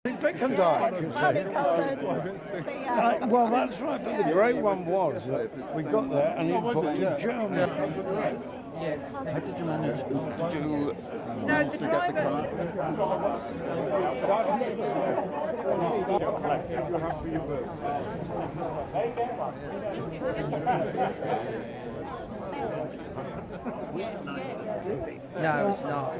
Pickens died. Well, that's right, but the great one was that we got there and he put in German. Yes. How did you manage? Did you No, the driver. No, it's not.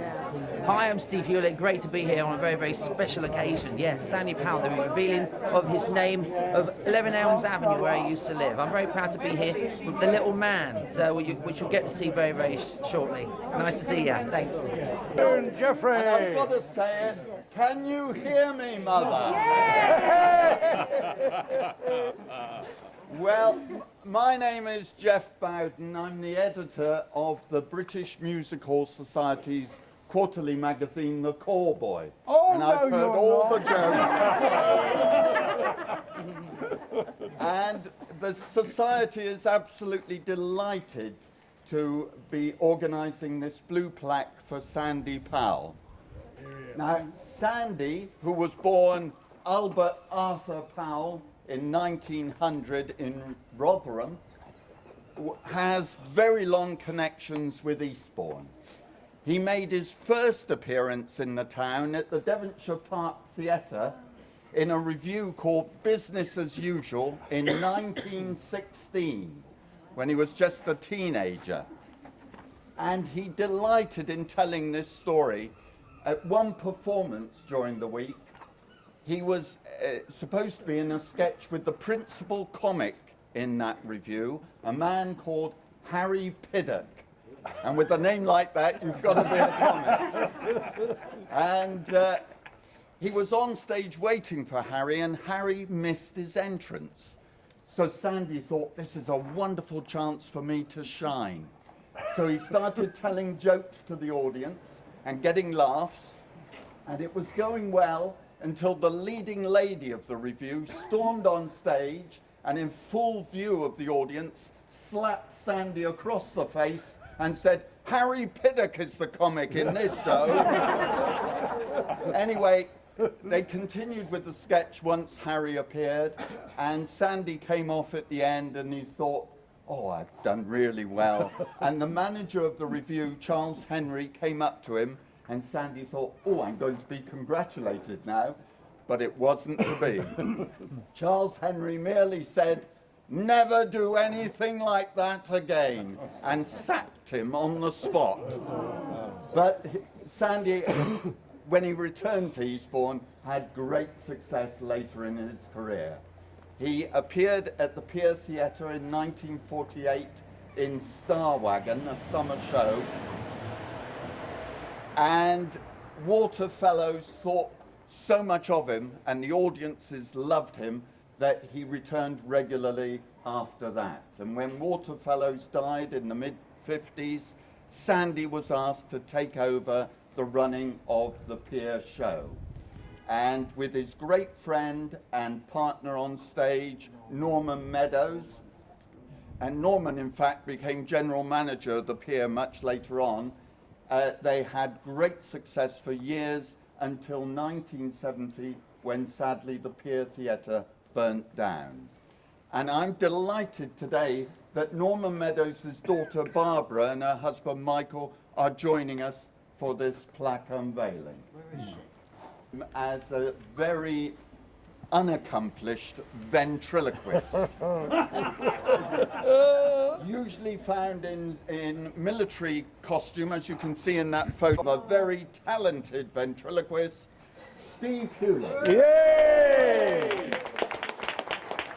Hi, I'm Steve Hewlett. Great to be here on a very, very special occasion. Yeah, Sandy Powell, the revealing of his name of 11 Elms Avenue, where I used to live. I'm very proud to be here with the little man, so which you'll get to see very, very shortly. Nice to see you. Thanks. Jeffrey. And I've got to say it. Can you hear me, Mother? Well, my name is Jeff Bowden. I'm the editor of the British Music Hall Society's quarterly magazine, The Call Boy. Oh, and I've no, heard you're all not. the jokes. And the Society is absolutely delighted to be organising this blue plaque for Sandy Powell. Now, Sandy, who was born Albert Arthur Powell in 1900 in Rotherham, has very long connections with Eastbourne. He made his first appearance in the town at the Devonshire Park Theatre in a revue called Business as Usual in 1916, when he was just a teenager. And he delighted in telling this story. At one performance during the week, he was supposed to be in a sketch with the principal comic in that review, a man called Harry Piddock. And with a name like that, you've got to be a comic. And he was on stage waiting for Harry, and Harry missed his entrance. So Sandy thought, this is a wonderful chance for me to shine. So he started telling jokes to the audience and getting laughs, and it was going well until the leading lady of the review stormed on stage and in full view of the audience slapped Sandy across the face and said, "Harry Piddock is the comic in this show." Anyway, they continued with the sketch once Harry appeared, and Sandy came off at the end and he thought, oh, I've done really well. And the manager of the review, Charles Henry, came up to him, and Sandy thought, oh, I'm going to be congratulated now. But it wasn't to be. Charles Henry merely said, never do anything like that again, and sacked him on the spot. But Sandy, when he returned to Eastbourne, had great success later in his career. He appeared at the Pier Theatre in 1948 in Star Wagon, a summer show. And Walter Fellows thought so much of him, and the audiences loved him, that he returned regularly after that. And when Walter Fellows died in the mid-50s, Sandy was asked to take over the running of the Pier show. And with his great friend and partner on stage, Norman Meadows, and Norman, in fact, became general manager of the Pier much later on, they had great success for years until 1970, when sadly the Pier Theatre burnt down. And I'm delighted today that Norman Meadows' daughter Barbara and her husband Michael are joining us for this plaque unveiling. Where is she? As a very unaccomplished ventriloquist. Usually found in military costume, as you can see in that photo, a very talented ventriloquist, Steve Hewlett. Yay!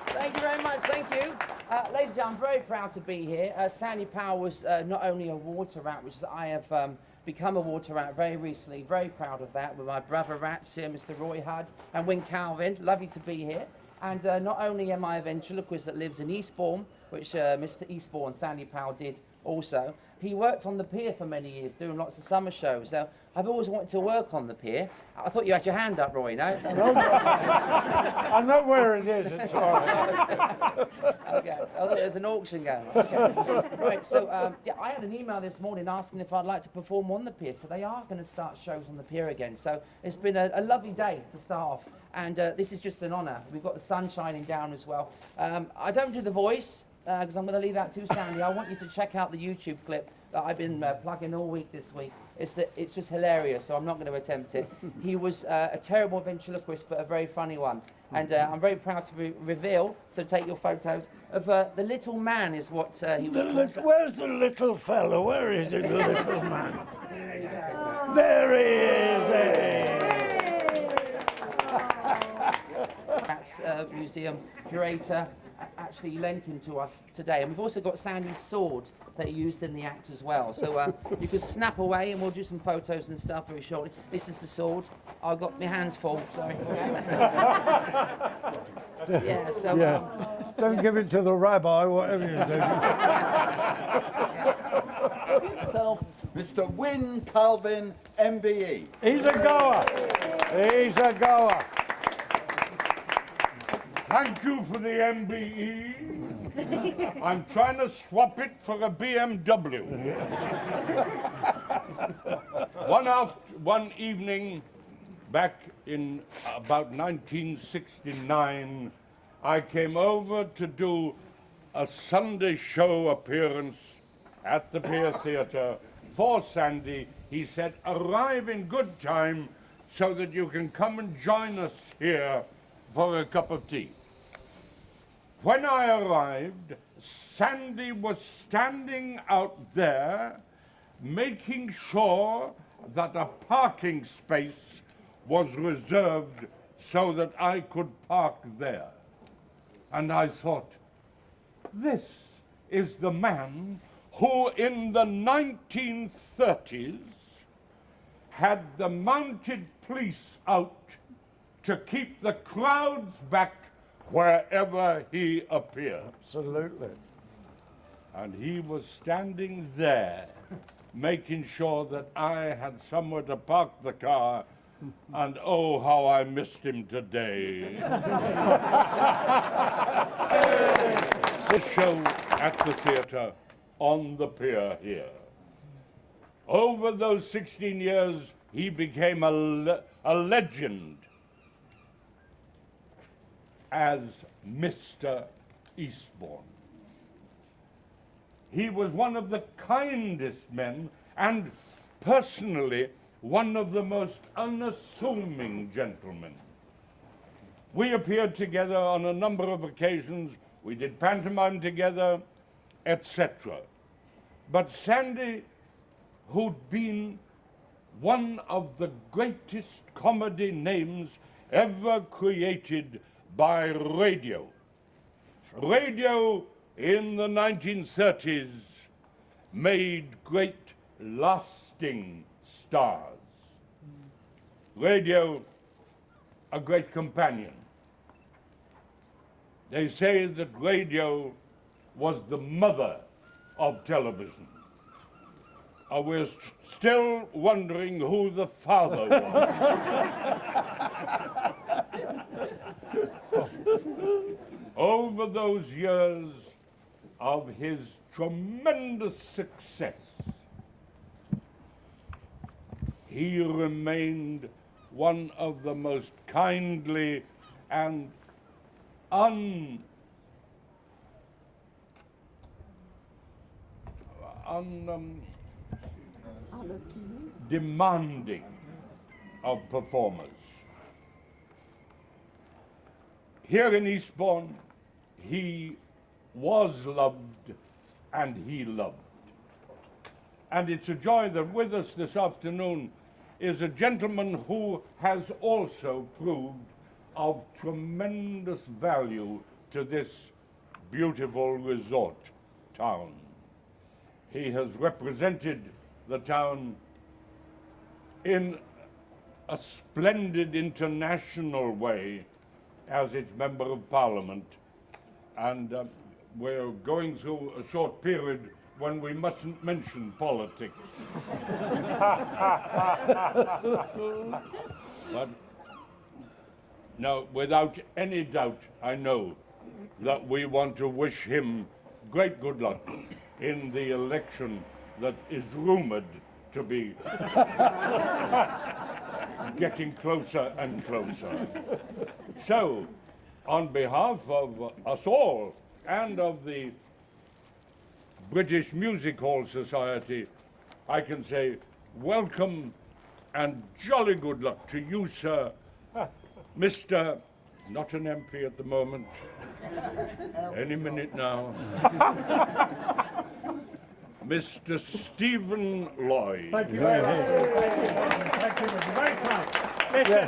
Thank you very much, thank you. Ladies and gentlemen, I'm very proud to be here. Sandy Powell was not only a water rat, which I have become a water rat very recently, very proud of that, with my brother rats here, Mr. Roy Hudd and Win Calvin. Lovely to be here. And not only am I a ventriloquist that lives in Eastbourne, which Mr. Eastbourne, Sandy Powell, did also. He worked on the pier for many years, doing lots of summer shows. Now, I've always wanted to work on the pier. I thought you had your hand up, Roy, no? I know where it is, it's all right. Okay, I thought there's an auction going on. Okay. Right, so yeah, I had an email this morning asking if I'd like to perform on the pier, so they are going to start shows on the pier again. So it's been a lovely day to start off, and this is just an honour. We've got the sun shining down as well. I don't do the voice, because I'm going to leave that to Sandy. I want you to check out the YouTube clip that I've been plugging all week this week. It's just hilarious, so I'm not going to attempt it. He was a terrible ventriloquist, but a very funny one. And I'm very proud to reveal, so take your photos, of the little man is what he was called. Where's the little fellow? Where is it, the little man? There he is! That's museum curator actually lent him to us today. And we've also got Sandy's sword that he used in the act as well. So you could snap away and we'll do some photos and stuff very shortly. This is the sword. I've got my hands full, sorry. Yeah, so... Don't give it to the rabbi, whatever you do. Himself, Mr. Wynne Calvin, MBE. He's a goer. He's a goer. Thank you for the MBE. I'm trying to swap it for a BMW. One evening back in about 1969, I came over to do a Sunday show appearance at the Pier Theatre for Sandy. He said, arrive in good time so that you can come and join us here for a cup of tea. When I arrived, Sandy was standing out there making sure that a parking space was reserved so that I could park there. And I thought, this is the man who in the 1930s had the mounted police out to keep the crowds back wherever he appeared. Absolutely. And he was standing there, making sure that I had somewhere to park the car, and oh, how I missed him today. The show at the theatre on the pier here. Over those 16 years, he became a legend as Mr. Eastbourne. He was one of the kindest men and personally one of the most unassuming gentlemen. We appeared together on a number of occasions, we did pantomime together, etc. But Sandy, who'd been one of the greatest comedy names ever created by radio. Radio in the 1930s made great lasting stars. Radio, a great companion. They say that radio was the mother of television. We're still wondering who the father was. Over those years of his tremendous success, he remained one of the most kindly and demanding of performers. Here in Eastbourne, he was loved and he loved. And it's a joy that with us this afternoon is a gentleman who has also proved of tremendous value to this beautiful resort town. He has represented the town in a splendid international way as its Member of Parliament, and we're going through a short period when we mustn't mention politics. But no, without any doubt, I know that we want to wish him great good luck in the election that is rumored to be getting closer and closer. So, on behalf of us all and of the British Music Hall Society, I can say welcome and jolly good luck to you, sir, Mr. Not an MP at the moment, any minute now, Mr. Stephen Lloyd. Thank you very much. Thank you very kind. Listen,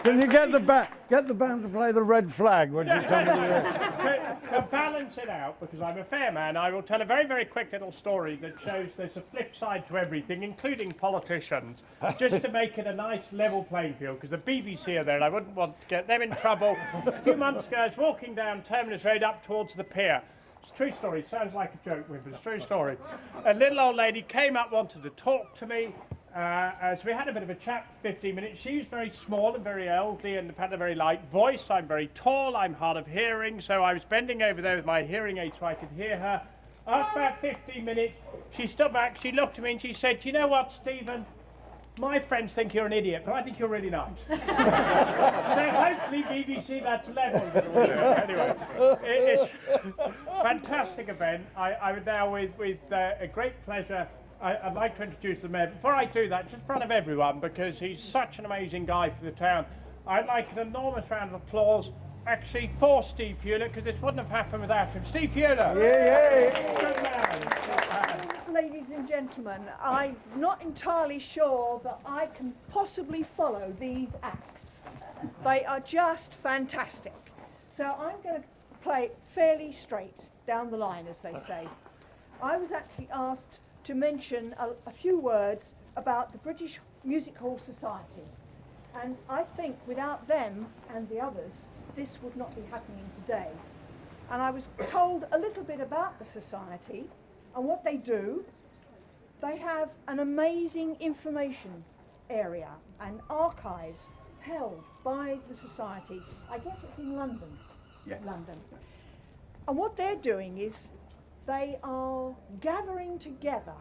can you get the band to play the Red Flag? Would you tell me? To balance it out, because I'm a fair man, I will tell a very, very quick little story that shows there's a flip side to everything, including politicians, just to make it a nice level playing field, because the BBC are there and I wouldn't want to get them in trouble. A few months ago, I was walking down Terminus Road up towards the pier. It's a true story. It sounds like a joke, but it's a true story. A little old lady came up, wanted to talk to me. So we had a bit of a chat for 15 minutes. She was very small and very elderly and had a very light voice. I'm very tall, I'm hard of hearing, so I was bending over there with my hearing aid so I could hear her. After about 15 minutes, she stood back, she looked at me and she said, "You know what, Stephen? My friends think you're an idiot, but I think you're really nice." So hopefully BBC that's level. Anyway, it's a fantastic event. I would now, with a great pleasure, I'd like to introduce the mayor. Before I do that, just in front of everyone, because he's such an amazing guy for the town, I'd like an enormous round of applause, actually, for Steve Hewlett, because this wouldn't have happened without him. Steve Hewlett! Yeah. Good man. Ladies and gentlemen, I'm not entirely sure that I can possibly follow these acts. They are just fantastic. So I'm going to play fairly straight down the line, as they say. I was actually asked to mention a few words about the British Music Hall Society. And I think without them and the others, this would not be happening today. And I was told a little bit about the society and what they do. They have an amazing information area and archives held by the society. I guess it's in London. Yes. London. And what they're doing is they are gathering together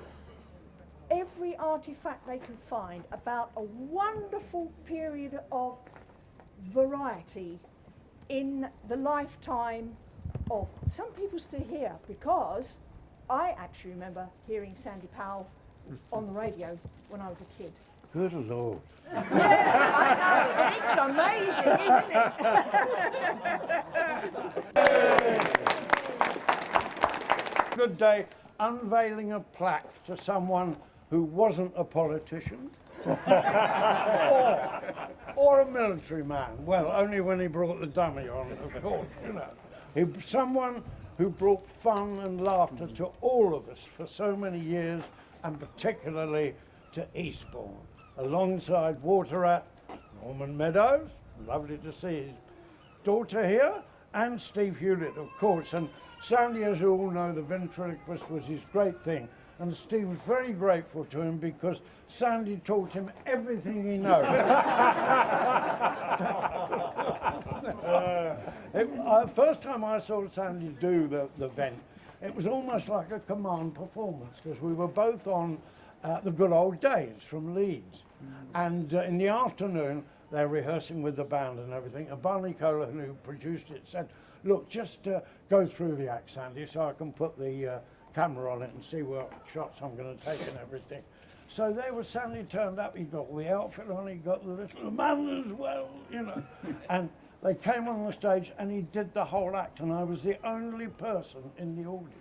every artifact they can find about a wonderful period of variety in the lifetime of some people still here, because I actually remember hearing Sandy Powell on the radio when I was a kid. Good Lord. Yeah, I know. It's amazing, isn't it? Good day, unveiling a plaque to someone who wasn't a politician or a military man. Well, only when he brought the dummy on, of course, you know. Someone who brought fun and laughter to all of us for so many years, and particularly to Eastbourne. Alongside Water Rat, Norman Meadows, lovely to see his daughter here, and Steve Hewlett, of course. And Sandy, as you all know, the ventriloquist was his great thing. And Steve was very grateful to him because Sandy taught him everything he knows. First time I saw Sandy do the vent, it was almost like a command performance, because we were both on the good old days from Leeds. And in the afternoon, they're rehearsing with the band and everything. And Barney Colan, who produced it, said, "Look, just go through the act, Sandy, so I can put the camera on it and see what shots I'm going to take and everything." So there was Sandy turned up, he got all the outfit on, he got the little man as well, you know. And they came on the stage and he did the whole act, and I was the only person in the audience.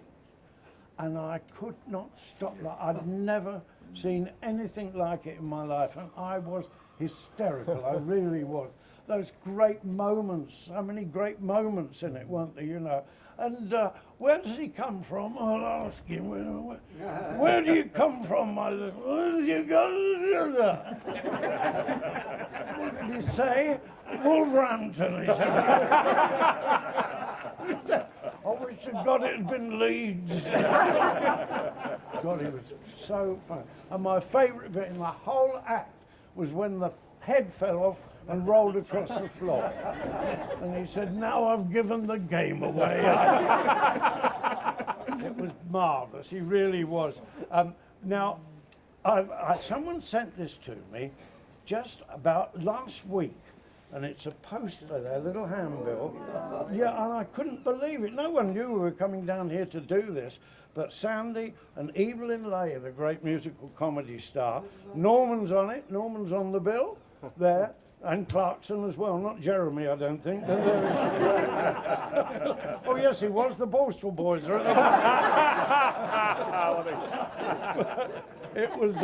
And I could not stop. I'd never seen anything like it in my life, and I was hysterical, I really was. Those great moments, so many great moments in it, weren't there, you know. And where does he come from? I'll ask him. Where do you come from, my little? Where do you go? What did he say? Wolverhampton, he said. I wish to God it had been Leeds. God, it was so fun. And my favourite bit in the whole act was when the head fell off and rolled across the floor. And he said, now I've given the game away. It was marvellous, he really was. Now, someone sent this to me just about last week, and it's a poster there, a little handbill. Yeah, and I couldn't believe it. No one knew we were coming down here to do this, but Sandy and Evelyn Leigh, the great musical comedy star, Norman's on it, Norman's on the bill there, and Clarkson as well, not Jeremy, I don't think. Oh yes, he was, the Borstal Boys are at the It was,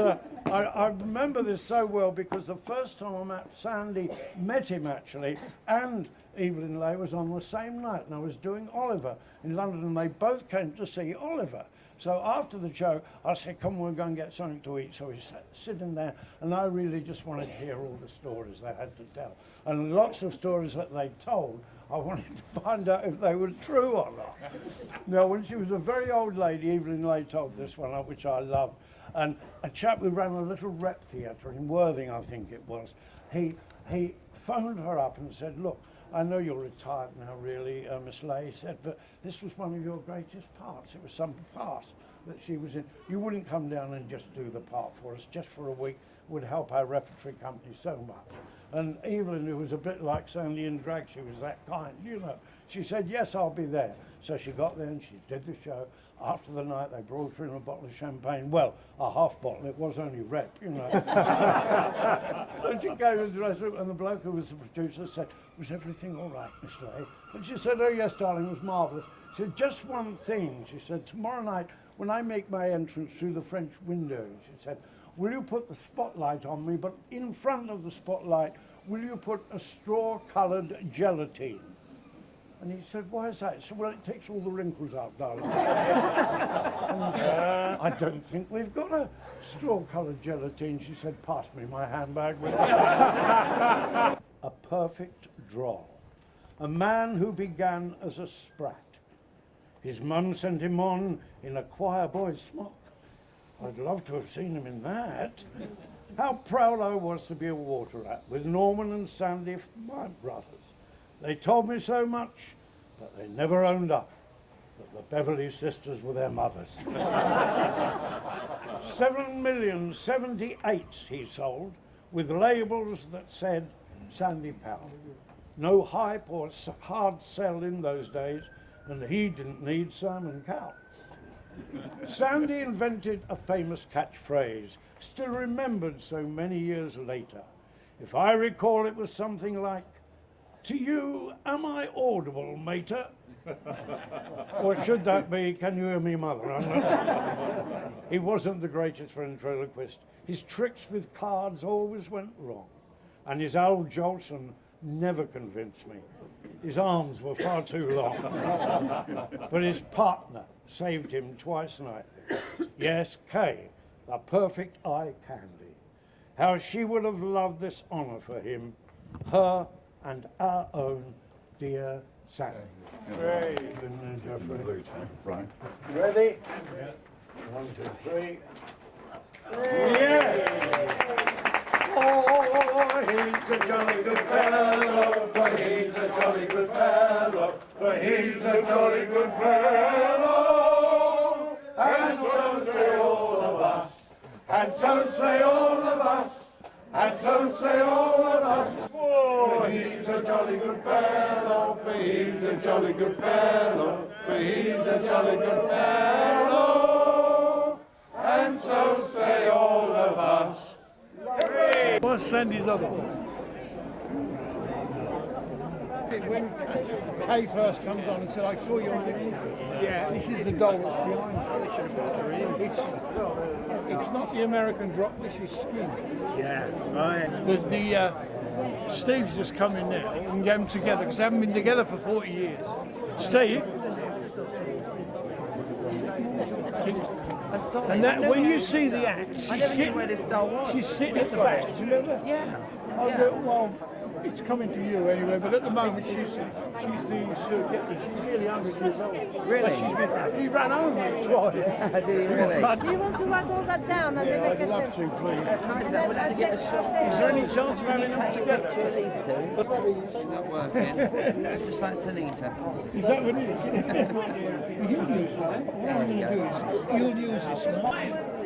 I remember this so well because the first time I met him actually, and Evelyn Leigh was on the same night, and I was doing Oliver in London, and they both came to see Oliver. So after the show, I said, come on, we'll go and get something to eat. So we sat sitting there, and I really just wanted to hear all the stories they had to tell. And lots of stories that they told, I wanted to find out if they were true or not. Now, when she was a very old lady, Evelyn Leigh told this one, which I loved. And a chap who ran a little rep theatre in Worthing, I think it was, he phoned her up and said, look, I know you're retired now, really, Miss Leigh, he said, but this was one of your greatest parts. It was some farce that she was in. You wouldn't come down and just do the part for us, just for a week, would help our repertory company so much. And Evelyn, who was a bit like Sandy in drag, she was that kind, you know. She said, yes, I'll be there. So she got there and she did the show. After the night, they brought her in a bottle of champagne. Well, a half bottle, it was only rep, you know. So she came to the dressing room, and the bloke who was the producer said, was everything all right, Miss Leigh? And she said, oh yes, darling, it was marvellous. She said, just one thing. She said, tomorrow night, when I make my entrance through the French window, she said, will you put the spotlight on me, but in front of the spotlight, will you put a straw-coloured gelatine? And he said, why is that? He said, well, it takes all the wrinkles out, darling. And he said, I don't think we've got a straw-coloured gelatine. She said, pass me my handbag. A perfect droll. A man who began as a sprat. His mum sent him on in a choir boy's smock. I'd love to have seen him in that. How proud I was to be a water rat with Norman and Sandy, my brothers. They told me so much, but they never owned up that the Beverley sisters were their mothers. 7,078,000 he sold, with labels that said Sandy Powell. No hype or hard sell in those days, and he didn't need salmon cow. Sandy invented a famous catchphrase, still remembered so many years later. If I recall, it was something like, to you, am I audible, mater? Or should that be, can you hear me, mother? I'm not. He wasn't the greatest ventriloquist. His tricks with cards always went wrong. And his old Jolson never convinced me. His arms were far too long. But his partner saved him twice nightly. Yes, Kay, the perfect eye candy. How she would have loved this honour for him, her and our own dear Sandy. Right. Ready? 1, 2, 3. Yeah! Oh, he's a jolly good fellow, for he's a jolly good fellow, for he's a jolly good fellow. And so say all of us, and so say all of us. And so say all of us, for he's a jolly good fellow, for he's a jolly good fellow, for he's a jolly good fellow. And so say all of us. What's Sandy's other one? When Kay first comes on and said, I saw you on the this is the doll that's behind it. It's not the American drop, this is skin. Yeah, right. Steve's just come in now and get them together because they haven't been together for 40 years. Steve? And that, when you see the act, I never knew where this doll was. she's sitting at the back, do you remember? Yeah. I go, well, it's coming to you anyway, but at the moment she's the surrogate. She's nearly 100 years old. Really? He ran over it twice. Did he really? But Do you want to write all that down and then yeah, I I'd can love to, please. That's nice. That would have to get a shot. Is there any chance of having them together? These two. Not working. Just like Sanita. Is that what it is? You'll use that. What I'm going to do is, you'll use this one.